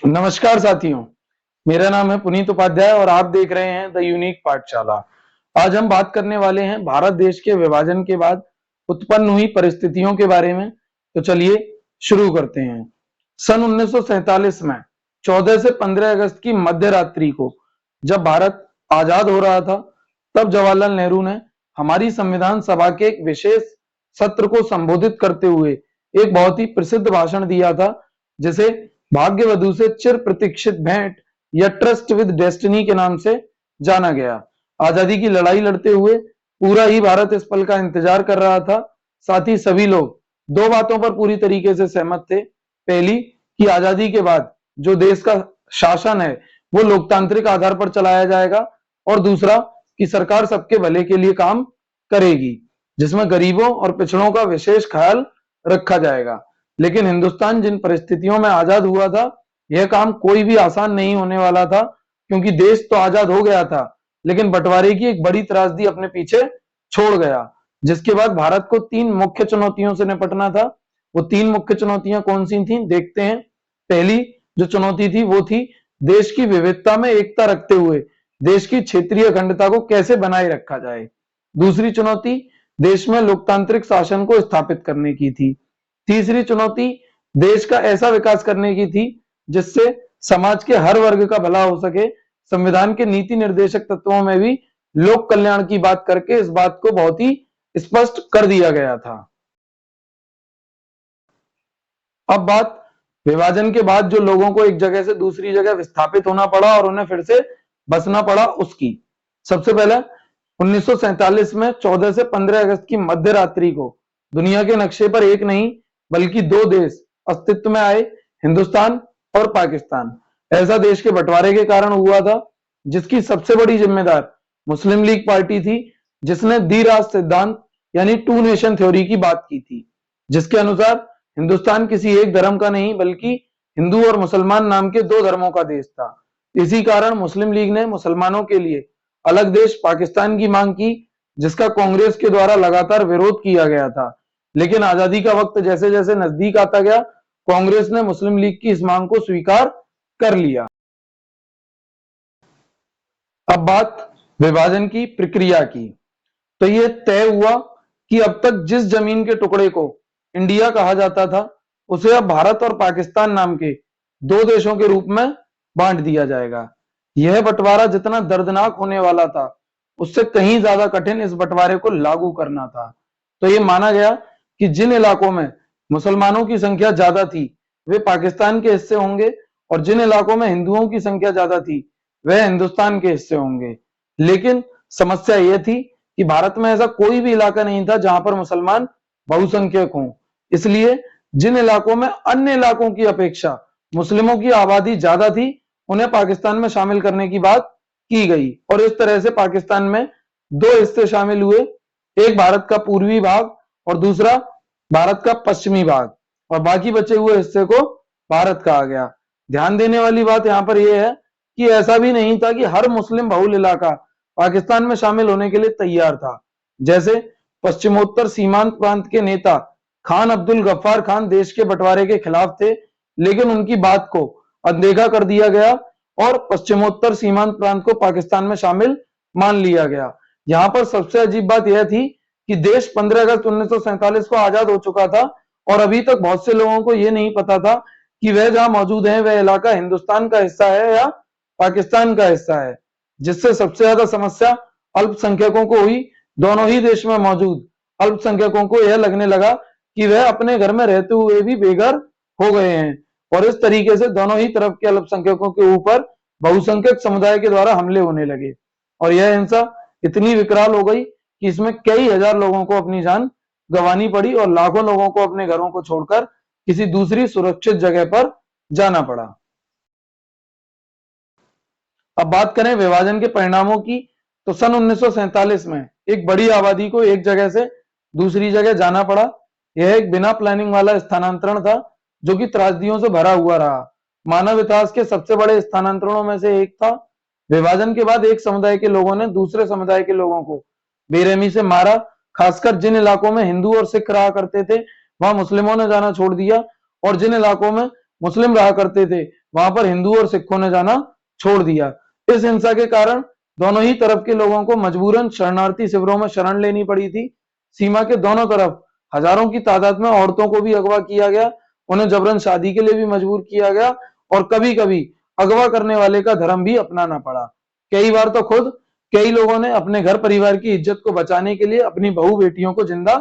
नमस्कार साथियों, मेरा नाम है पुनीत उपाध्याय और आप देख रहे हैं द यूनिक पाठशाला। आज हम बात करने वाले हैं भारत देश के विभाजन के बाद उत्पन्न हुई परिस्थितियों के बारे में। तो चलिए शुरू करते हैं। सन 1947 में 14 से 15 अगस्त की मध्य रात्रि को जब भारत आजाद हो रहा था, तब जवाहरलाल नेहरू ने हमारी संविधान सभा के एक विशेष सत्र को संबोधित करते हुए एक बहुत ही प्रसिद्ध भाषण दिया था, जिसे भाग्यवधु से चिर प्रतीक्षित भेंट या ट्रस्ट विद डेस्टिनी के नाम से जाना गया। आजादी की लड़ाई लड़ते हुए पूरा ही भारत इस पल का इंतजार कर रहा था। साथ ही सभी लोग दो बातों पर पूरी तरीके से सहमत थे। पहली कि आजादी के बाद जो देश का शासन है वो लोकतांत्रिक आधार पर चलाया जाएगा, और दूसरा कि सरकार सबके भले के लिए काम करेगी, जिसमें गरीबों और पिछड़ों का विशेष ख्याल रखा जाएगा। लेकिन हिंदुस्तान जिन परिस्थितियों में आजाद हुआ था, यह काम कोई भी आसान नहीं होने वाला था, क्योंकि देश तो आजाद हो गया था लेकिन बंटवारे की एक बड़ी त्रासदी अपने पीछे छोड़ गया, जिसके बाद भारत को तीन मुख्य चुनौतियों से निपटना था। वो तीन मुख्य चुनौतियां कौन सी थी, देखते हैं। पहली जो चुनौती थी वो थी देश की विविधता में एकता रखते हुए देश की क्षेत्रीय अखंडता को कैसे बनाए रखा जाए। दूसरी चुनौती देश में लोकतांत्रिक शासन को स्थापित करने की थी। तीसरी चुनौती देश का ऐसा विकास करने की थी जिससे समाज के हर वर्ग का भला हो सके। संविधान के नीति निर्देशक तत्वों में भी लोक कल्याण की बात करके इस बात को बहुत ही स्पष्ट कर दिया गया था। अब बात विभाजन के बाद जो लोगों को एक जगह से दूसरी जगह विस्थापित होना पड़ा और उन्हें फिर से बसना पड़ा उसकी। सबसे पहले 1947 में 14 से 15 अगस्त की मध्य रात्रि को दुनिया के नक्शे पर एक नहीं बल्कि दो देश अस्तित्व में आए, हिंदुस्तान और पाकिस्तान। ऐसा देश के बंटवारे के कारण हुआ था, जिसकी सबसे बड़ी जिम्मेदार मुस्लिम लीग पार्टी थी, जिसने द्विराष्ट्र सिद्धांत यानी टू नेशन थ्योरी की बात की थी, जिसके अनुसार हिंदुस्तान किसी एक धर्म का नहीं बल्कि हिंदू और मुसलमान नाम के दो धर्मों का देश था। इसी कारण मुस्लिम लीग ने मुसलमानों के लिए अलग देश पाकिस्तान की मांग की, जिसका कांग्रेस के द्वारा लगातार विरोध किया गया था। लेकिन आजादी का वक्त जैसे जैसे नजदीक आता गया, कांग्रेस ने मुस्लिम लीग की इस मांग को स्वीकार कर लिया। अब बात विभाजन की प्रक्रिया की, तो यह तय हुआ कि अब तक जिस जमीन के टुकड़े को इंडिया कहा जाता था, उसे अब भारत और पाकिस्तान नाम के दो देशों के रूप में बांट दिया जाएगा। यह बंटवारा जितना दर्दनाक होने वाला था, उससे कहीं ज्यादा कठिन इस बंटवारे को लागू करना था। तो यह माना गया कि जिन इलाकों में मुसलमानों की संख्या ज्यादा थी वे पाकिस्तान के हिस्से होंगे, और जिन इलाकों में हिंदुओं की संख्या ज्यादा थी वह हिंदुस्तान के हिस्से होंगे। लेकिन समस्या यह थी कि भारत में ऐसा कोई भी इलाका नहीं था जहां पर मुसलमान बहुसंख्यक हों। इसलिए जिन इलाकों में अन्य इलाकों की अपेक्षा मुस्लिमों की आबादी ज्यादा थी, उन्हें पाकिस्तान में शामिल करने की बात की गई, और इस तरह से पाकिस्तान में दो हिस्से शामिल हुए, एक भारत का पूर्वी भाग और दूसरा भारत का पश्चिमी भाग, और बाकी बचे हुए हिस्से को भारत कहा गया। ध्यान देने वाली बात यहां पर यह है कि ऐसा भी नहीं था कि हर मुस्लिम बहुल इलाका पाकिस्तान में शामिल होने के लिए तैयार था। जैसे पश्चिमोत्तर सीमांत प्रांत के नेता खान अब्दुल गफ्फार खान देश के बंटवारे के खिलाफ थे, लेकिन उनकी बात को अनदेखा कर दिया गया और पश्चिमोत्तर सीमांत प्रांत को पाकिस्तान में शामिल मान लिया गया। यहां पर सबसे अजीब बात यह थी कि देश 15 अगस्त 1947 को आजाद हो चुका था, और अभी तक बहुत से लोगों को यह नहीं पता था कि वह जहां मौजूद है वह इलाका हिंदुस्तान का हिस्सा है या पाकिस्तान का हिस्सा है, जिससे सबसे ज्यादा समस्या अल्पसंख्यकों को हुई। दोनों ही देश में मौजूद अल्पसंख्यकों को यह लगने लगा कि वह अपने घर में रहते हुए भी बेघर हो गए हैं, और इस तरीके से दोनों ही तरफ के अल्पसंख्यकों के ऊपर बहुसंख्यक समुदाय के द्वारा हमले होने लगे, और यह हिंसा इतनी विकराल हो गई कि इसमें कई हजार लोगों को अपनी जान गंवानी पड़ी और लाखों लोगों को अपने घरों को छोड़कर किसी दूसरी सुरक्षित जगह पर जाना पड़ा। अब बात करें विभाजन के परिणामों की, तो सन 1947 में एक बड़ी आबादी को एक जगह से दूसरी जगह जाना पड़ा। यह एक बिना प्लानिंग वाला स्थानांतरण था, जो कि त्रासदियों से भरा हुआ रहा। मानव इतिहास के सबसे बड़े स्थानांतरणों में से एक था। विभाजन के बाद एक समुदाय के लोगों ने दूसरे समुदाय के लोगों को बेरहमी से मारा। खासकर जिन इलाकों में हिंदू और सिख रहा करते थे वहां मुस्लिमों ने जाना छोड़ दिया, और जिन इलाकों में मुस्लिम रहा करते थे वहां पर हिंदू और सिखों ने जाना छोड़ दिया। इस हिंसा के कारण दोनों ही तरफ के लोगों को मजबूरन शरणार्थी शिविरों में शरण लेनी पड़ी थी। सीमा के दोनों तरफ हजारों की तादाद में औरतों को भी अगवा किया गया, उन्हें जबरन शादी के लिए भी मजबूर किया गया और कभी कभी अगवा करने वाले का धर्म भी अपनाना पड़ा। कई बार तो खुद कई लोगों ने अपने घर परिवार की इज्जत को बचाने के लिए अपनी बहू बेटियों को जिंदा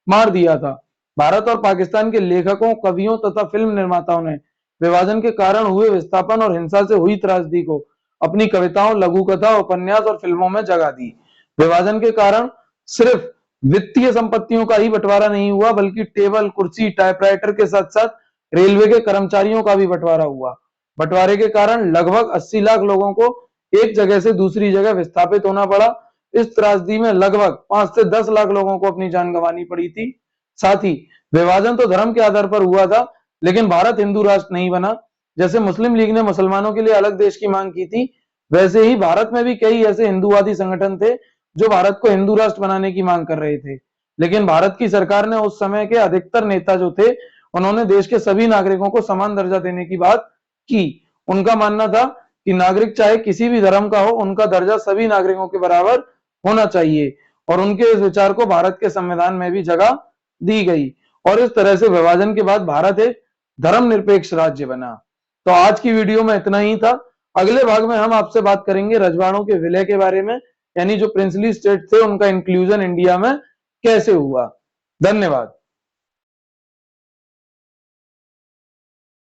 मार दिया था। भारत और पाकिस्तान के लेखकों, कवियों तथा फिल्म निर्माताओं ने विभाजन के कारण हुए विस्थापन और हिंसा से हुई त्रासदी को अपनी कविताओं, लघु कथा, उपन्यास और फिल्मों में जगह दी। विभाजन के कारण सिर्फ वित्तीय संपत्तियों का ही बंटवारा नहीं हुआ, बल्कि टेबल, कुर्सी, टाइपराइटर के साथ साथ रेलवे के कर्मचारियों का भी बंटवारा हुआ। बंटवारे के कारण लगभग 80 लाख लोगों को एक जगह से दूसरी जगह विस्थापित होना पड़ा। इस त्रासदी में लगभग 5 से 10 लाख लोगों को अपनी जान गंवानी पड़ी थी। साथ ही विभाजन तो धर्म के आधार पर हुआ था, लेकिन भारत हिंदू राष्ट्र नहीं बना। जैसे मुस्लिम लीग ने मुसलमानों के लिए अलग देश की मांग की थी, वैसे ही भारत में भी कई ऐसे हिंदूवादी संगठन थे जो भारत को हिंदू राष्ट्र बनाने की मांग कर रहे थे। लेकिन भारत की सरकार ने उस समय के अधिकतर नेता जो थे, उन्होंने देश के सभी नागरिकों को समान दर्जा देने की बात की। उनका मानना था कि नागरिक चाहे किसी भी धर्म का हो, उनका दर्जा सभी नागरिकों के बराबर होना चाहिए और उनके इस विचार को भारत के संविधान में भी जगह दी गई और इस तरह से विभाजन के बाद भारत एक धर्मनिरपेक्ष राज्य बना। तो आज की वीडियो में इतना ही था। अगले भाग में हम आपसे बात करेंगे रजवाड़ों के विलय के बारे में, यानी जो प्रिंसली स्टेट थे उनका इंक्लूजन इंडिया में कैसे हुआ। धन्यवाद।